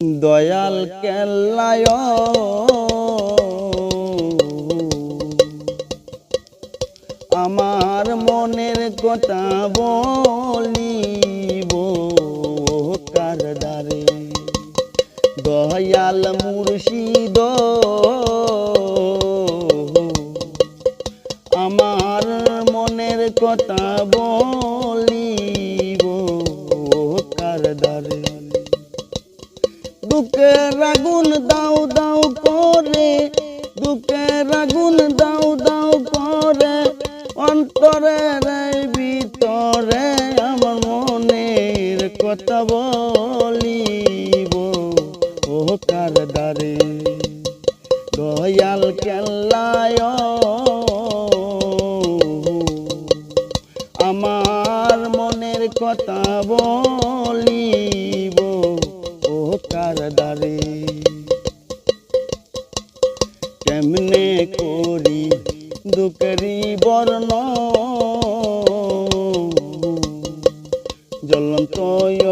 দয়াল কেল্লায় আমার মনের কথা বলিব কার দ্বারে। দয়াল মুর্শিদ আমার মনের কথা বলিব কার দ্বারে। দুঃখের আগুন দাও দাও করে, দুঃখের আগুন দাও দাও করে অন্তরের ভিতরে আমার মনের কথা বলিব ও কার দ্বারে। দয়াল কেল্লায় আমার মনের কথা বলিব কার দ্বারে। কেমনে করি দুঃখেরি বর্ণ জ্বলন্ত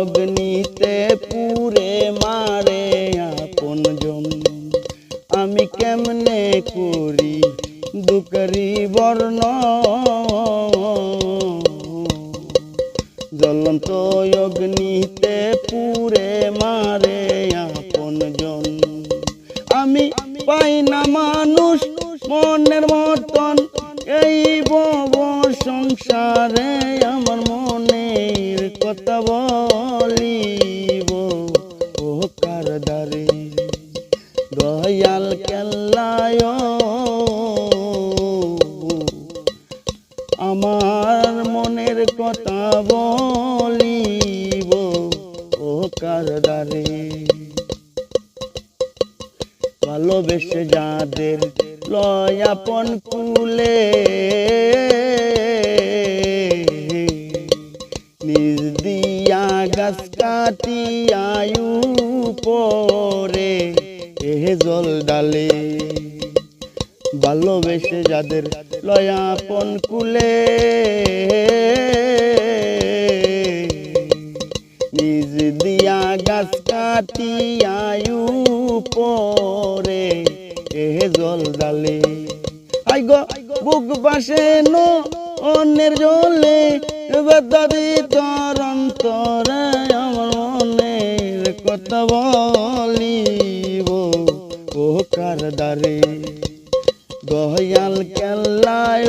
অগ্নিতে পুরে মারে আপনজন। আমি কেমনে করি দুঃখেরি বর্ণ জ্বলন্ত অগ্নিতে পুরে মারে আপনজন। আমি পাই না মানুষ মনের মতন এই ভব সংসারে আমার মনের কথা বলিব ও কার দ্বারে। দয়াল কেল্লায় আমার মনের কথা বলিব ও কার দ্বারে। ভালোবেসে যাদের লয় আপন কুলে নিজ দিয়া গাছ কাটিয়া পরে এ জল ডালে। ভালোবেসে যাদের লয় আপন কুলে নিজ দিয়া গাছ কাটিয়া পরে এ জল ডালে। আই গো বুক বাসে নো অন্যের জলে বেদারি তোর অন্তরে আমার মনের কথা বলিব ও কার দ্বারে। দয়াল কেল্লায়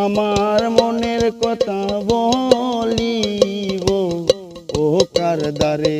আমার মনের কথা বলিব ও কার দ্বারে।